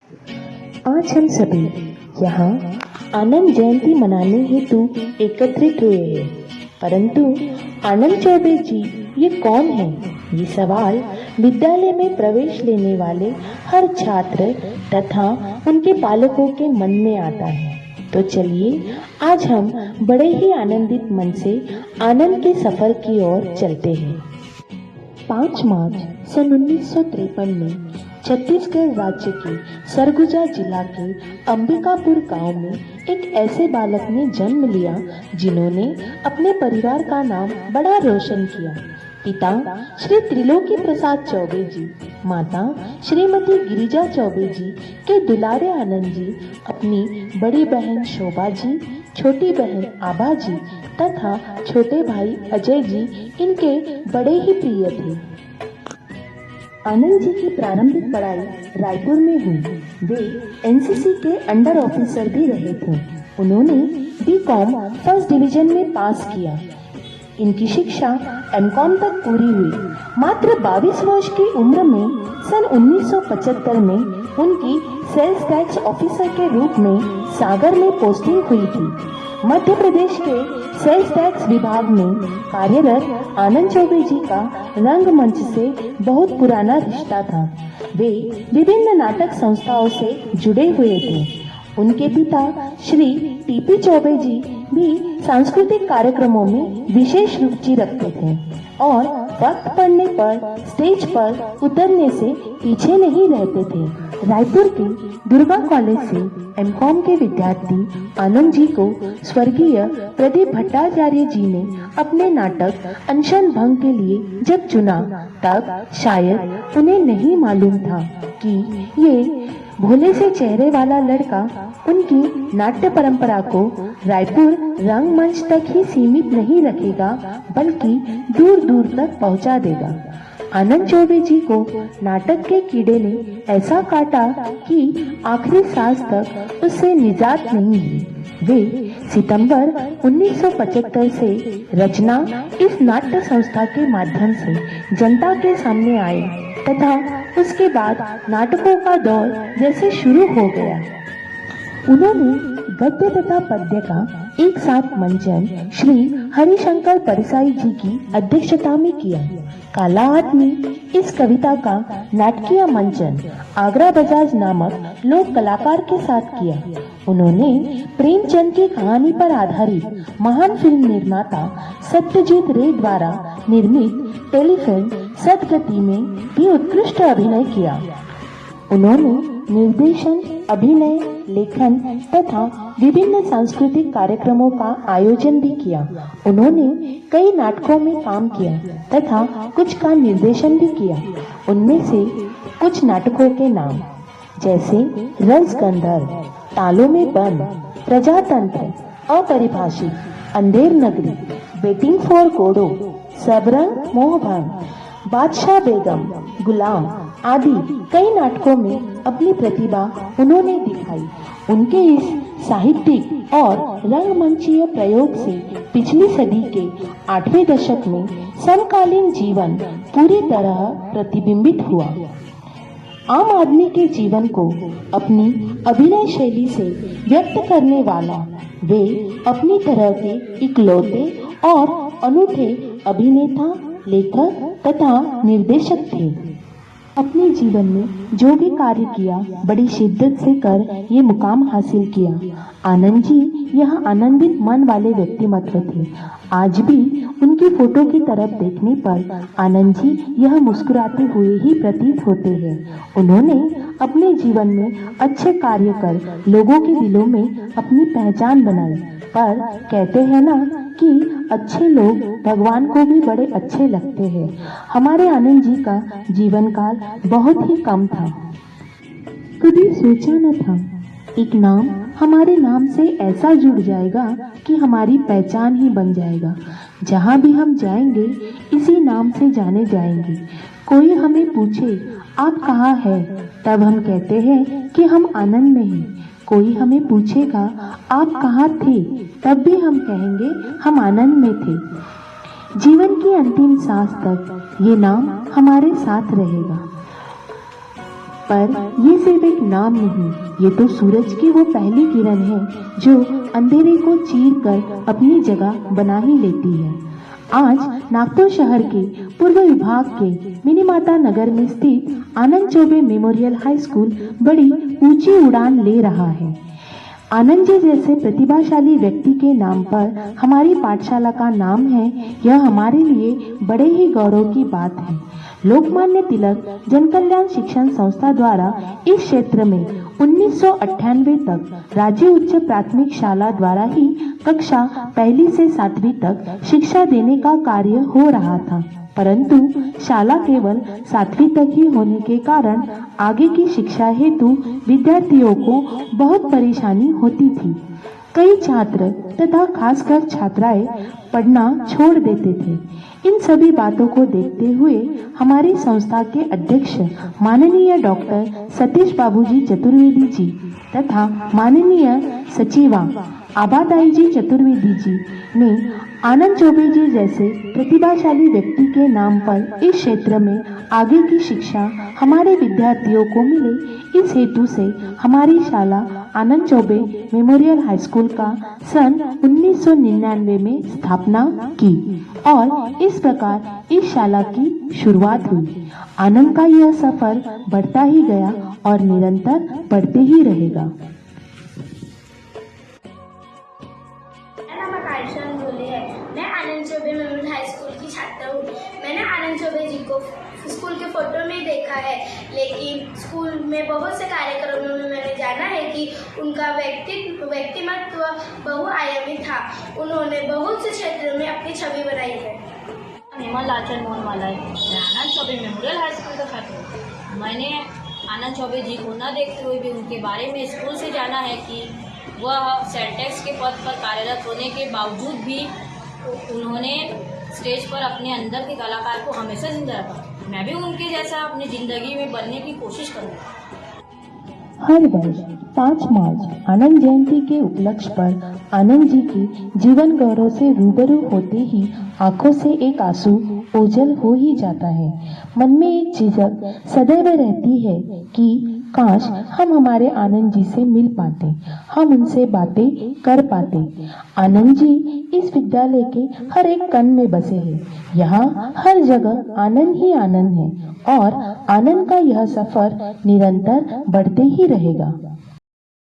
आज हम सभी यहाँ आनंद जयंती मनाने हेतु एकत्रित हुए हैं, परंतु आनंद चौबे जी ये कौन है? ये सवाल विद्यालय में प्रवेश लेने वाले हर छात्र तथा उनके पालकों के मन में आता है। तो चलिए आज हम बड़े ही आनंदित मन से आनंद के सफर की ओर चलते हैं। 5 मार्च सन 1953 में छत्तीसगढ़ राज्य के सरगुजा जिला के अंबिकापुर गांव में एक ऐसे बालक ने जन्म लिया जिन्होंने अपने परिवार का नाम बड़ा रोशन किया। पिता श्री त्रिलोकी प्रसाद चौबे जी, माता श्रीमती गिरिजा चौबे जी के दुलारे आनंद जी अपनी बड़ी बहन शोभा जी, छोटी बहन आभा जी तथा छोटे भाई अजय जी इनके बड़े ही प्रिय थे। आनंद जी की प्रारंभिक पढ़ाई रायपुर में हुई। वे एनसीसी के अंडर ऑफिसर भी रहे थे। उन्होंने बीकॉम फर्स्ट डिवीजन में पास किया। इनकी शिक्षा एमकॉम तक पूरी हुई। मात्र 22 वर्ष की उम्र में सन 1975 में उनकी सेल्स टैक्स ऑफिसर के रूप में सागर में पोस्टिंग हुई थी। मध्य प्रदेश के सेल्स टैक्स विभाग में कार्यरत आनंद चौबे जी का रंगमंच से बहुत पुराना रिश्ता था। वे विभिन्न नाटक संस्थाओं से जुड़े हुए थे। उनके पिता श्री टीपी चौबे जी भी सांस्कृतिक कार्यक्रमों में विशेष रुचि रखते थे और वक्त पड़ने पर स्टेज पर उतरने से पीछे नहीं रहते थे। रायपुर के दुर्गा कॉलेज से एमकॉम के विद्यार्थी आनंद जी को स्वर्गीय प्रदीप भट्टाचार्य जी ने अपने नाटक अनशन भंग के लिए जब चुना तब शायद उन्हें नहीं मालूम था कि ये भोले से चेहरे वाला लड़का उनकी नाट्य परंपरा को रायपुर रंगमंच तक ही सीमित नहीं रखेगा बल्कि दूर दूर तक पहुंचा देगा। आनंद चौबे जी को नाटक के कीड़े ने ऐसा काटा कि आखिरी सांस तक उससे निजात नहीं हुई। वे सितंबर 1975 से रचना इस नाट्य संस्था के माध्यम से जनता के सामने आए तथा उसके बाद नाटकों का दौर जैसे शुरू हो गया। उन्होंने गद्य तथा पद्य का एक साथ मंचन श्री हरिशंकर परसाई जी की अध्यक्षता में किया। काला आदमी इस कविता का नाटकीय मंचन आगरा बजाज नामक लोक कलाकार के साथ किया। उन्होंने प्रेमचंद की कहानी पर आधारित महान फिल्म निर्माता सत्यजीत रे द्वारा निर्मित टेलीफिल्म सदगति में भी उत्कृष्ट अभिनय किया। उन्होंने निर्देशन, अभिनय, लेखन तथा विभिन्न सांस्कृतिक कार्यक्रमों का आयोजन भी किया। उन्होंने कई नाटकों में काम किया तथा कुछ का निर्देशन भी किया। उनमें से कुछ नाटकों के नाम जैसे रस गंधर्व, तालों में बंद, प्रजातंत्र, अपरिभाषित, Andher Nagari, waiting for Godot, Sabrang मोहभंग, बादशाह बेगम, गुलाम आदि कई नाटकों में अपनी प्रतिभा उन्होंने दिखाई। उनके इस साहित्यिक और रंगमंचीय प्रयोग से पिछली सदी के 8वें दशक में समकालीन जीवन पूरी तरह प्रतिबिंबित हुआ। आम आदमी के जीवन को अपनी अभिनय शैली से व्यक्त करने वाला वे अपनी तरह के इकलौते और अनूठे अभिनेता, लेखक तथा निर्देशक थे। अपने जीवन में जो भी कार्य किया बड़ी शिद्दत से कर ये मुकाम हासिल किया। आनंद जी यह आनंदित मन वाले व्यक्तिमत्व थे। आज भी उनकी फोटो की तरफ देखने पर आनंद जी यह मुस्कुराते हुए ही प्रतीत होते हैं। उन्होंने अपने जीवन में अच्छे कार्य कर लोगों के दिलों में अपनी पहचान बनाई। पर कहते हैं ना कि अच्छे लोग भगवान को भी बड़े अच्छे लगते हैं। हमारे आनंद जी का जीवन काल बहुत ही कम था। कभी सोचा न था एक नाम हमारे नाम से ऐसा जुड़ जाएगा कि हमारी पहचान ही बन जाएगा। जहाँ भी हम जाएंगे इसी नाम से जाने जाएंगे। कोई हमें पूछे आप कहाँ हैं, तब हम कहते हैं कि हम आनंद में हैं। कोई हमें पूछेगा आप कहाँ थे, तब भी हम कहेंगे हम आनंद में थे। जीवन की अंतिम सांस तक ये नाम हमारे साथ रहेगा। पर ये सिर्फ एक नाम नहीं, ये तो सूरज की वो पहली किरण है जो अंधेरे को चीर कर अपनी जगह बना ही लेती है। आज नागपुर शहर के पूर्व विभाग के मिनीमाता नगर में स्थित आनंद चौबे मेमोरियल हाई स्कूल बड़ी ऊंची उड़ान ले रहा है। आनंद जी जैसे प्रतिभाशाली व्यक्ति के नाम पर हमारी पाठशाला का नाम है, यह हमारे लिए बड़े ही गौरव की बात है। लोकमान्य तिलक जन कल्याण शिक्षण संस्था द्वारा इस क्षेत्र में 1998 तक राज्य उच्च प्राथमिक शाला द्वारा ही कक्षा 1 से 7वीं तक शिक्षा देने का कार्य हो रहा था, परंतु शाला केवल 7वीं तक ही होने के कारण आगे की शिक्षा हेतु विद्यार्थियों को बहुत परेशानी होती थी। कई छात्र तथा खासकर छात्राएं पढ़ना छोड़ देते थे। इन सभी बातों को देखते हुए हमारी संस्था के अध्यक्ष माननीय डॉक्टर सतीश बाबूजी चतुर्वेदी जी तथा माननीय सचिवा आबादाई जी चतुर्वेदी जी ने आनंद चौबे जी जैसे प्रतिभाशाली व्यक्ति के नाम पर इस क्षेत्र में आगे की शिक्षा हमारे विद्यार्थियों को मिले, इस हेतु से हमारी शाला आनंद चौबे मेमोरियल हाई स्कूल का सन 1999 में स्थापना की और इस प्रकार इस शाला की शुरुआत हुई। आनंद का यह सफर बढ़ता ही गया और निरंतर बढ़ते ही रहेगा। मैं आनंद चौबे मेमोरियल हाई स्कूल की छात्र हूँ। मैंने आनंद चौबे जी को स्कूल के फोटो में देखा है, लेकिन स्कूल में बहुत से कार्यक्रमों में मैंने जाना है कि उनका व्यक्तिमत्व बहुआयामी था। उन्होंने बहुत से क्षेत्रों में अपनी छवि बनाई है। हेमा लाचन मोहन माला है। मैं आनंद चौबे मेमोरियल हाई स्कूल का छात्र हूँ। मैंने आनंद चौबे जी को न देखते हुए भी उनके बारे में स्कूल से जाना है कि वह सेंटेक्स के पद पर कार्यरत होने के बावजूद भी उन्होंने स्टेज पर अपने अंदर के कलाकार को हमेशा जिंदा रखा। मैं भी उनके जैसा अपनी ज़िंदगी में बनने की कोशिश करूँगा। हर वर्ष 5 मार्च आनंद जयंती के उपलक्ष्य पर आनंद जी की जीवन गौरव से रूबरू होते ही आंखों से एक आंसू ओझल हो ही जाता है। मन में एक झिझक सदैव रहती है कि काश हम हमारे आनंद जी से मिल पाते, हम उनसे बातें कर पाते। आनंद जी इस विद्यालय के हर एक कण में बसे हैं। यहाँ हर जगह आनंद ही आनंद है और आनंद का यह सफर निरंतर बढ़ते ही रहेगा।